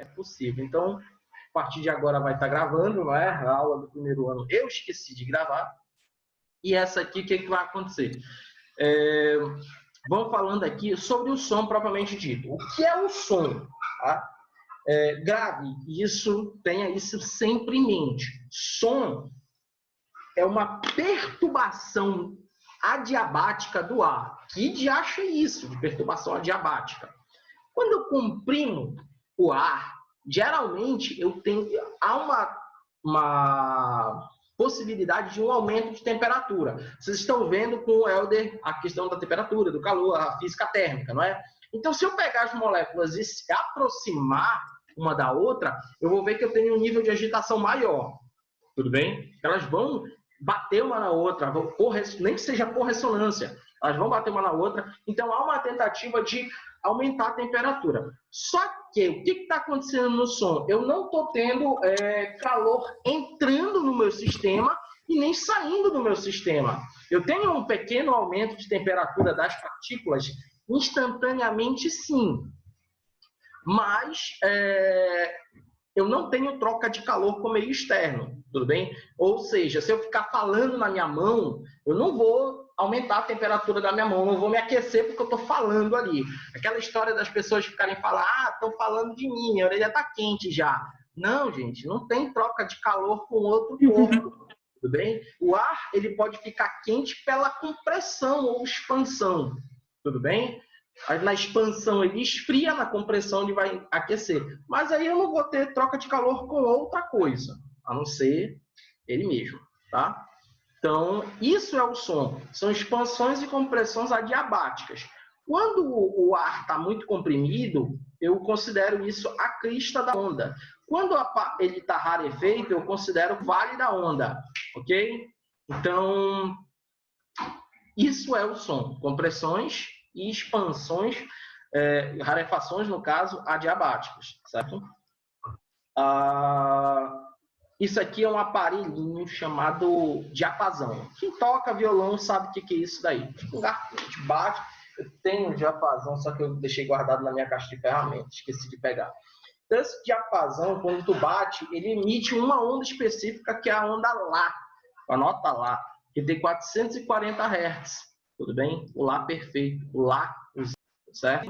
é possível. Então, a partir de agora vai estar gravando, não é? A aula do primeiro ano eu esqueci de gravar. E essa aqui, o que vai acontecer? Vamos falando aqui sobre o som propriamente dito. O que é o som? Tá? Grave isso, tenha isso sempre em mente. Som é uma perturbação adiabática do ar. Que diacho é isso, de perturbação adiabática? Quando eu comprimo o ar, geralmente há uma possibilidade de um aumento de temperatura. Vocês estão vendo com o Helder a questão da temperatura, do calor, a física térmica, não é? Então, se eu pegar as moléculas e se aproximar uma da outra, eu vou ver que eu tenho um nível de agitação maior. Tudo bem? Elas vão bater uma na outra, nem que seja por ressonância, elas vão bater uma na outra. Então, há uma tentativa de aumentar a temperatura. Só que, o que está acontecendo no som? Eu não estou tendo calor entrando no meu sistema e nem saindo do meu sistema. Eu tenho um pequeno aumento de temperatura das partículas instantaneamente, sim. Mas eu não tenho troca de calor com o meio externo, tudo bem? Ou seja, se eu ficar falando na minha mão, eu não vou aumentar a temperatura da minha mão, não vou me aquecer porque eu estou falando ali. Aquela história das pessoas ficarem falando, estão falando de mim, minha orelha está quente já. Não, gente, não tem troca de calor com outro corpo, tudo bem? O ar, ele pode ficar quente pela compressão ou expansão, tudo bem? Na expansão ele esfria, na compressão ele vai aquecer. Mas aí eu não vou ter troca de calor com outra coisa, a não ser ele mesmo, tá? Então, isso é o som. São expansões e compressões adiabáticas. Quando o ar está muito comprimido, eu considero isso a crista da onda. Quando ele está rarefeito, eu considero o vale da onda, ok? Então, isso é o som. Compressões e expansões, rarefações, no caso, adiabáticas, certo? Isso aqui é um aparelhinho chamado diapasão. Quem toca violão sabe o que é isso daí. Tipo um garfante, bate. Eu tenho um diapasão, só que eu deixei guardado na minha caixa de ferramentas, esqueci de pegar. Então, esse diapasão, quando tu bate, ele emite uma onda específica, que é a onda Lá. Anota Lá, que tem 440 Hz. Tudo bem? O Lá perfeito. O Lá, certo?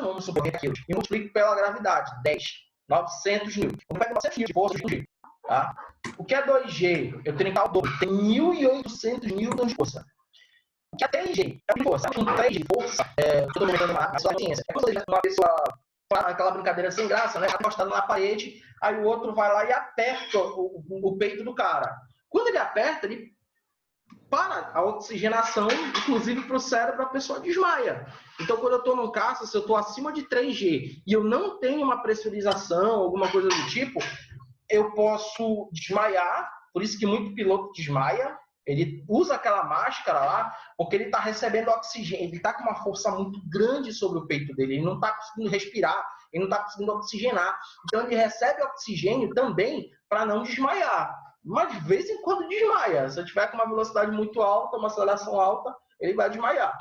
Vamos supor que aquilo. E multiplico pela gravidade. 10. 900 mil. Eu pego 900 mil de força de 1G. Tá? O que é 2G? Eu tenho que dar o dobro. Tem 1.800 newtons de força. O que é 3G? É força. Sabe, com 3 de força, todo mundo dando uma ciência. É quando uma pessoa aquela brincadeira sem graça, né? Acostado na parede, aí o outro vai lá e aperta o peito do cara. Quando ele aperta, ele para a oxigenação, inclusive para o cérebro, a pessoa desmaia. Então, quando eu estou num caça, se eu estou acima de 3G e eu não tenho uma pressurização, alguma coisa do tipo, eu posso desmaiar, por isso que muito piloto desmaia. Ele usa aquela máscara lá porque ele está recebendo oxigênio, ele está com uma força muito grande sobre o peito dele, ele não está conseguindo respirar, ele não está conseguindo oxigenar. Então ele recebe oxigênio também para não desmaiar. Mas de vez em quando desmaia. Se eu tiver com uma velocidade muito alta, uma aceleração alta, ele vai desmaiar.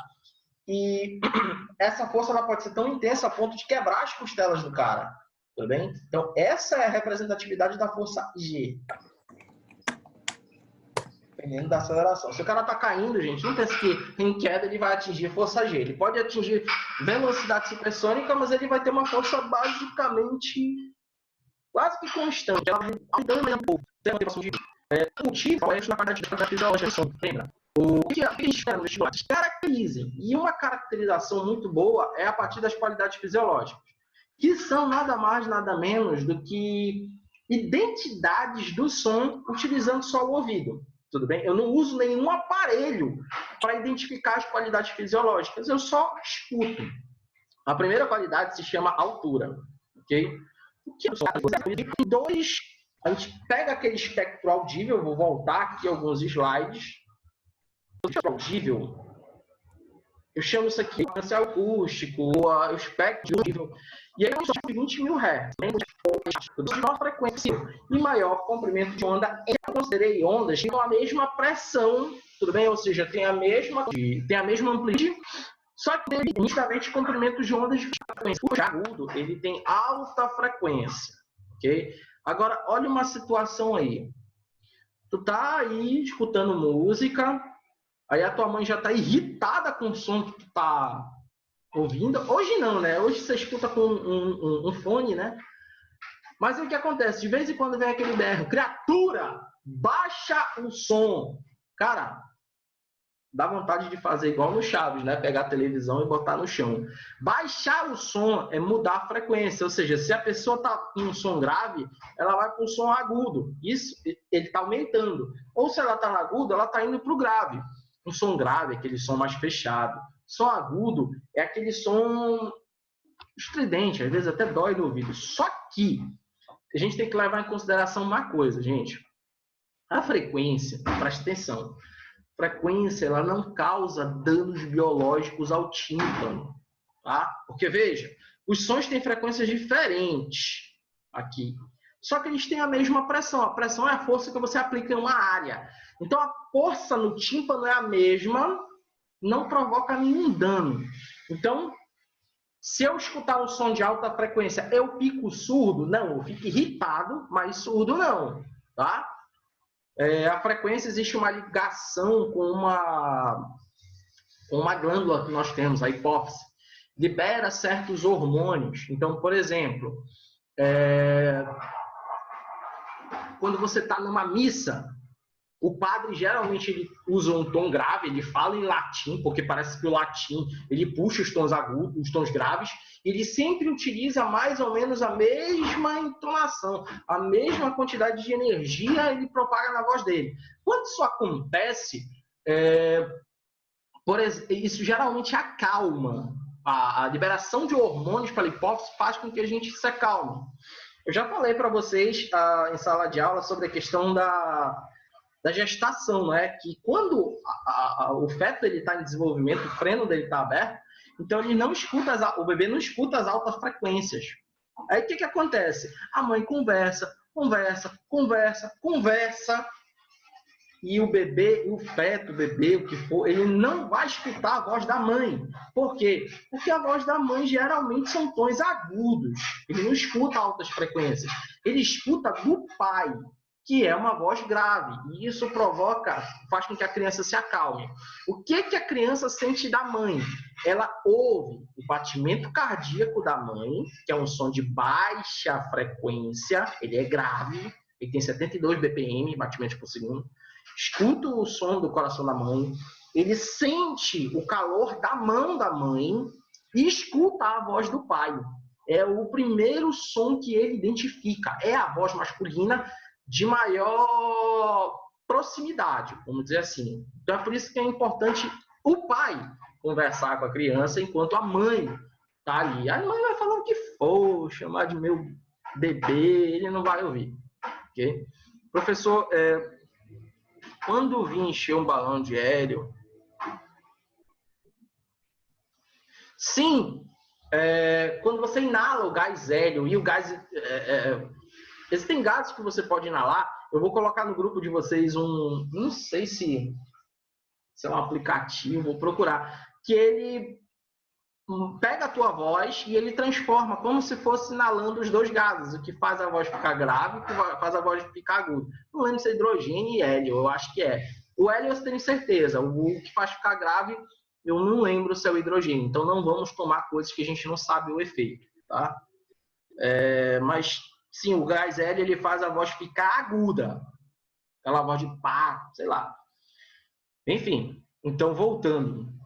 E essa força ela pode ser tão intensa a ponto de quebrar as costelas do cara. Tudo bem? Então essa é a representatividade da força G. Dependendo da aceleração. Se o cara está caindo, gente, não pense que em queda ele vai atingir força G. Ele pode atingir velocidade supersônica, mas ele vai ter uma força basicamente quase que constante. Ela vai aumentando um pouco. Tem uma motivação de o motivo é isso na parte da fisiologia, lembra? O que a gente espera nos estimulantes? Caracterizem. E uma caracterização muito boa é a partir das qualidades fisiológicas, que são nada mais, nada menos do que identidades do som utilizando só o ouvido. Tudo bem? Eu não uso nenhum aparelho para identificar as qualidades fisiológicas, eu só escuto. A primeira qualidade se chama altura, ok? O que é dois? A gente pega aquele espectro audível, eu vou voltar aqui alguns slides. O espectro audível, eu chamo isso aqui de acústico, o espectro audível. E aí, som de 20 mil Hz, menor frequência e maior comprimento de onda. Eu considerei ondas que têm a mesma pressão, tudo bem? Ou seja, tem a mesma amplitude, só que tem nitidamente comprimentos de ondas de frequência. O agudo, ele tem alta frequência, ok? Agora, olha uma situação aí. Tu tá aí escutando música, aí a tua mãe já tá irritada com o som que tu tá ouvindo. Hoje não, né? Hoje você escuta com um fone, né? Mas o que acontece? De vez em quando vem aquele berro, criatura, baixa o som. Cara, dá vontade de fazer igual no Chaves, né? Pegar a televisão e botar no chão. Baixar o som é mudar a frequência, ou seja, se a pessoa tá com um som grave, ela vai para um som agudo. Isso, ele está aumentando. Ou se ela está no agudo, ela está indo para o grave. Um som grave é aquele som mais fechado. Som agudo é aquele som estridente, às vezes até dói no ouvido. Só que a gente tem que levar em consideração uma coisa, gente. A frequência, presta atenção, frequência ela não causa danos biológicos ao tímpano, tá? Porque, veja, os sons têm frequências diferentes aqui. Só que eles têm a mesma pressão. A pressão é a força que você aplica em uma área. Então, a força no tímpano é a mesma, não provoca nenhum dano. Então, se eu escutar um som de alta frequência, eu fico surdo? Não, eu fico irritado, mas surdo não, tá? A frequência, existe uma ligação com uma glândula que nós temos, a hipófise. Libera certos hormônios. Então, por exemplo, quando você está numa missa, o padre geralmente ele usa um tom grave, ele fala em latim, porque parece que o latim ele puxa os tons agudos, os tons graves, e ele sempre utiliza mais ou menos a mesma entonação, a mesma quantidade de energia ele propaga na voz dele. Quando isso acontece, isso geralmente acalma. A liberação de hormônios pela hipófise faz com que a gente se acalme. Eu já falei para vocês em sala de aula sobre a questão da gestação, né? Que quando o feto está em desenvolvimento, o freno dele está aberto, então ele não escuta o bebê não escuta as altas frequências. Aí o que acontece? A mãe conversa, e o bebê, o feto, o bebê, o que for, ele não vai escutar a voz da mãe. Por quê? Porque a voz da mãe geralmente são tons agudos. Ele não escuta altas frequências. Ele escuta do pai, que é uma voz grave. E isso faz com que a criança se acalme. O que a criança sente da mãe? Ela ouve o batimento cardíaco da mãe, que é um som de baixa frequência, ele é grave, ele tem 72 BPM, batimentos por segundo. Escuta o som do coração da mãe, ele sente o calor da mão da mãe e escuta a voz do pai. É o primeiro som que ele identifica. É a voz masculina de maior proximidade, vamos dizer assim. Então é por isso que é importante o pai conversar com a criança enquanto a mãe está ali. A mãe vai falar o que for, chamar de meu bebê, ele não vai ouvir. Okay? Professor, quando vim encher um balão de hélio... Sim, quando você inala o gás hélio e o gás... existem gases que você pode inalar. Eu vou colocar no grupo de vocês não sei se é um aplicativo, vou procurar, que ele pega a tua voz e ele transforma como se fosse inalando os dois gases, o que faz a voz ficar grave e o que faz a voz ficar aguda. Não lembro se é hidrogênio e hélio, eu acho que é. O hélio eu tenho certeza, o que faz ficar grave eu não lembro se é o hidrogênio, então não vamos tomar coisas que a gente não sabe o efeito, tá? Mas sim, o gás hélio ele faz a voz ficar aguda, aquela voz de pá, sei lá. Enfim, então voltando.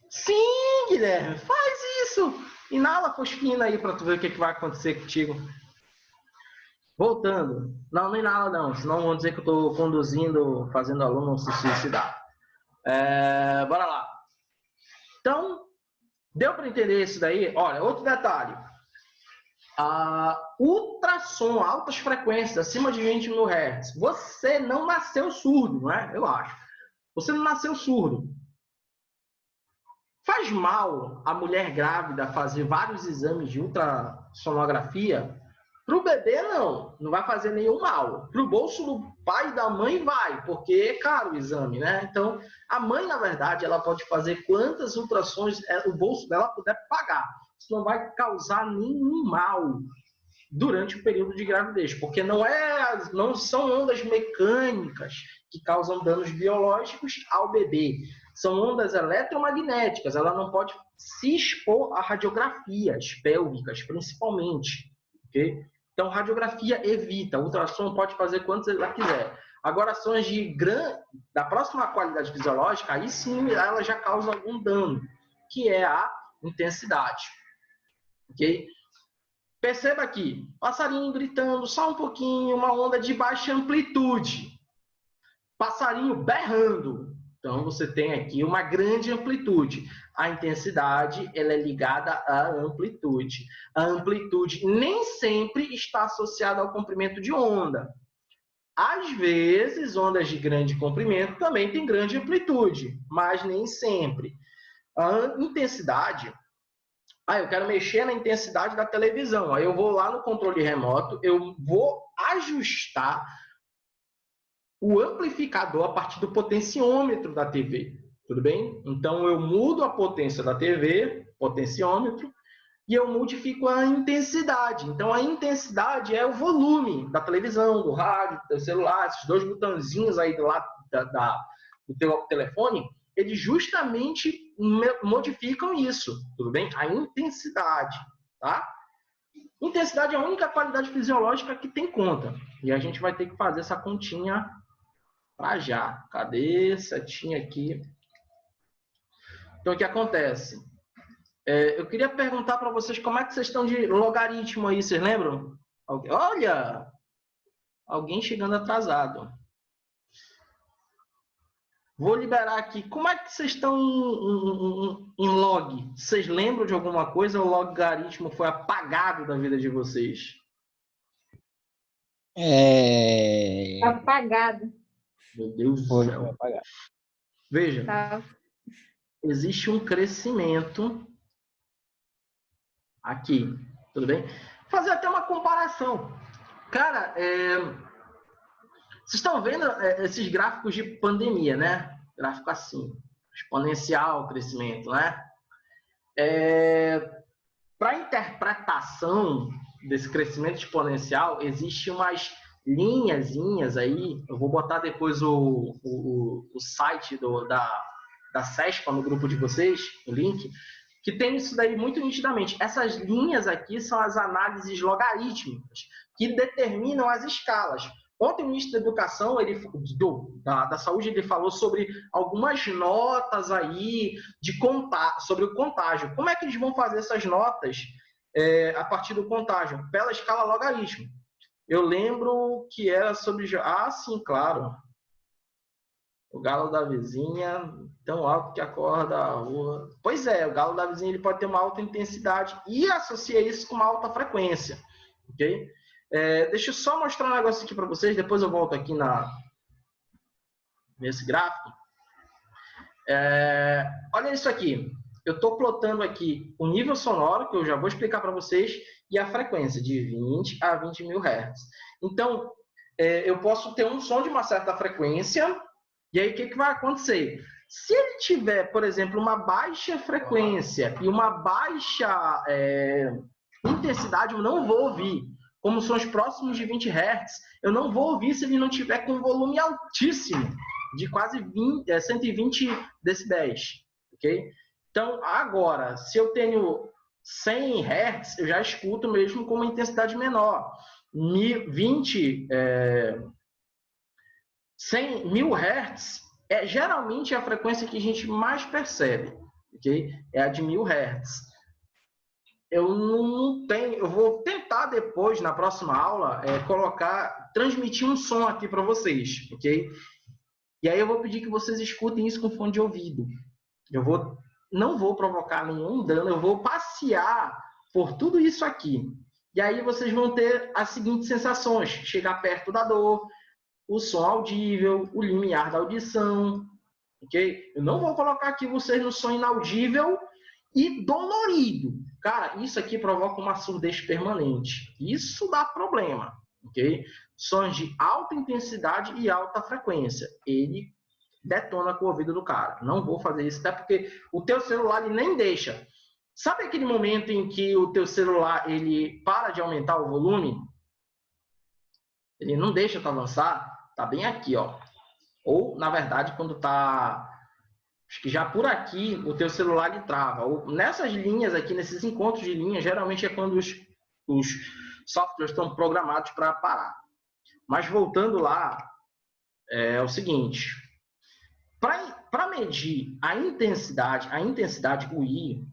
Sim, Guilherme, faz isso. Inala a fosfina aí para tu ver o que vai acontecer contigo. Voltando. Não inala não, senão vão dizer que eu estou conduzindo, fazendo aluno se suicidar. Bora lá. Então, deu para entender isso daí? Olha, outro detalhe. Ultrassom, altas frequências, acima de 20 mil Hz. Você não nasceu surdo, não é? Eu acho. Você não nasceu surdo. Faz mal a mulher grávida fazer vários exames de ultrassonografia? Para o bebê, não vai fazer nenhum mal. Para o bolso do pai e da mãe, vai, porque é caro o exame, né? Então, a mãe, na verdade, ela pode fazer quantas ultrassons o bolso dela puder pagar. Isso não vai causar nenhum mal durante o período de gravidez, porque não são ondas mecânicas que causam danos biológicos ao bebê. São ondas eletromagnéticas. Ela não pode se expor a radiografias pélvicas, principalmente. Ok? Então, radiografia evita, ultrassom pode fazer quantos ela quiser. Agora, ações da próxima qualidade fisiológica, aí sim ela já causa algum dano, que é a intensidade. Ok? Perceba aqui, passarinho gritando só um pouquinho, uma onda de baixa amplitude. Passarinho berrando. Então, você tem aqui uma grande amplitude. A intensidade ela é ligada à amplitude. A amplitude nem sempre está associada ao comprimento de onda. Às vezes, ondas de grande comprimento também têm grande amplitude, mas nem sempre. A intensidade... eu quero mexer na intensidade da televisão. Aí eu vou lá no controle remoto, eu vou ajustar o amplificador a partir do potenciômetro da TV, tudo bem? Então, eu mudo a potência da TV, potenciômetro, e eu modifico a intensidade. Então, a intensidade é o volume da televisão, do rádio, do celular, esses dois botãozinhos aí do lado do teu telefone, eles justamente modificam isso, tudo bem? A intensidade, tá? Intensidade é a única qualidade fisiológica que tem conta. E a gente vai ter que fazer essa continha para já. Cadê? Setinha aqui. Então, o que acontece? Eu queria perguntar para vocês como é que vocês estão de logaritmo aí, vocês lembram? Olha! Alguém chegando atrasado. Vou liberar aqui. Como é que vocês estão em log? Vocês lembram de alguma coisa ou o logaritmo foi apagado da vida de vocês? Apagado. Meu Deus do céu. Veja, existe um crescimento aqui, tudo bem? Vou fazer até uma comparação. Cara, vocês estão vendo esses gráficos de pandemia, né? Gráfico assim, exponencial crescimento, né? Para interpretação desse crescimento exponencial, existem umas linhazinhas aí. Eu vou botar depois o site da CESPA no grupo de vocês, o link, que tem isso daí muito nitidamente. Essas linhas aqui são as análises logarítmicas, que determinam as escalas. Ontem o ministro da Educação, da Saúde, ele falou sobre algumas notas aí sobre o contágio. Como é que eles vão fazer essas notas a partir do contágio? Pela escala logarítmica. Eu lembro que era sobre... sim, claro. O galo da vizinha, tão alto que acorda a rua. Pois é, o galo da vizinha ele pode ter uma alta intensidade e associa isso com uma alta frequência. Ok? Deixa eu só mostrar um negócio aqui para vocês, depois eu volto aqui nesse gráfico. Olha isso aqui. Eu estou plotando aqui o nível sonoro, que eu já vou explicar para vocês, e a frequência, de 20 a 20 mil Hz. Então, eu posso ter um som de uma certa frequência, e aí o que vai acontecer? Se ele tiver, por exemplo, uma baixa frequência e uma baixa intensidade, eu não vou ouvir. Como sons próximos de 20 Hz, eu não vou ouvir se ele não tiver com um volume altíssimo, de quase 120 decibéis. Okay? Então, agora, se eu tenho 100 Hz, eu já escuto mesmo com uma intensidade menor. 100 mil Hz geralmente a frequência que a gente mais percebe. Okay? É a de 1000 Hz. Eu não tenho, eu vou tentar depois, na próxima aula, transmitir um som aqui para vocês, ok? E aí eu vou pedir que vocês escutem isso com fone de ouvido. Não vou provocar nenhum dano, eu vou passear por tudo isso aqui. E aí vocês vão ter as seguintes sensações: chegar perto da dor, o som audível, o limiar da audição, ok? Eu não vou colocar aqui vocês no som inaudível e dolorido. Cara, isso aqui provoca uma surdez permanente. Isso dá problema, ok? Sons de alta intensidade e alta frequência. Ele detona com o ouvido do cara. Não vou fazer isso, até porque o teu celular ele nem deixa. Sabe aquele momento em que o teu celular ele para de aumentar o volume? Ele não deixa tu avançar. Tá bem aqui, ó. Ou, na verdade, quando tá... Acho que já por aqui o teu celular ele trava. Ou nessas linhas aqui, nesses encontros de linha, geralmente é quando os softwares estão programados para parar. Mas voltando lá, é o seguinte. Para medir a intensidade, o I,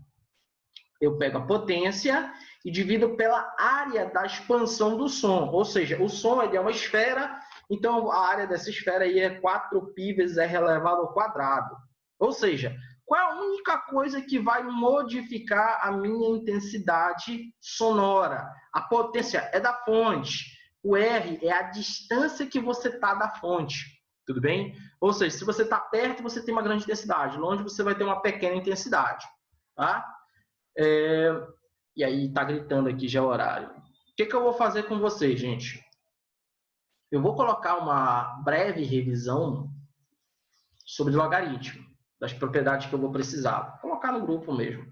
eu pego a potência e divido pela área da expansão do som. Ou seja, o som ele é uma esfera, então a área dessa esfera aí é 4π vezes R elevado ao quadrado. Ou seja, qual é a única coisa que vai modificar a minha intensidade sonora? A potência é da fonte. O R é a distância que você está da fonte. Tudo bem? Ou seja, se você está perto, você tem uma grande intensidade. Longe, você vai ter uma pequena intensidade. Tá? E aí, está gritando aqui já o horário. O que eu vou fazer com vocês, gente? Eu vou colocar uma breve revisão sobre logaritmo, das propriedades que eu vou precisar. Vou colocar no grupo mesmo.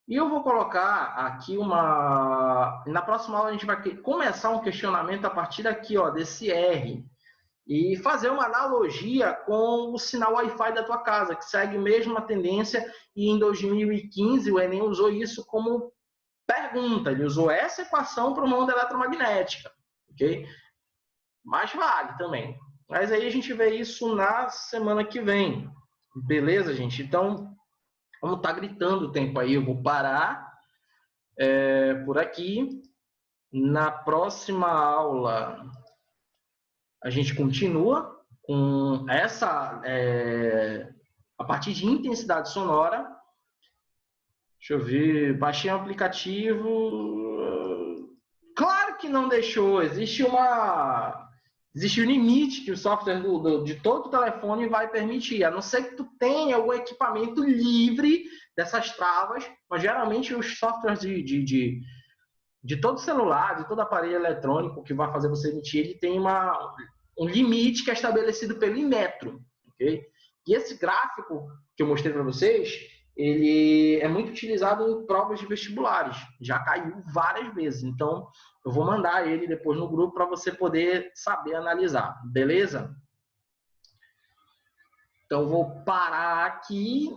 E eu vou colocar aqui uma... Na próxima aula, a gente vai começar um questionamento a partir daqui, ó, desse R. E fazer uma analogia com o sinal Wi-Fi da tua casa, que segue a mesma tendência, e em 2015 o Enem usou isso como pergunta, ele usou essa equação para uma onda eletromagnética, ok? Mas vale também. Mas aí a gente vê isso na semana que vem, beleza, gente? Então, vamos estar gritando o tempo aí, eu vou parar por aqui. Na próxima aula, a gente continua com essa, a partir de intensidade sonora. Deixa eu ver, baixei um aplicativo. Claro que não deixou, existe um limite que o software de todo telefone vai permitir, a não ser que tu tenha algum equipamento livre dessas travas, mas geralmente os softwares de todo celular, de todo aparelho eletrônico que vai fazer você emitir, ele tem um limite que é estabelecido pelo Inmetro, ok? E esse gráfico que eu mostrei para vocês, ele é muito utilizado em provas de vestibulares, já caiu várias vezes, então eu vou mandar ele depois no grupo para você poder saber analisar, beleza? Então vou parar aqui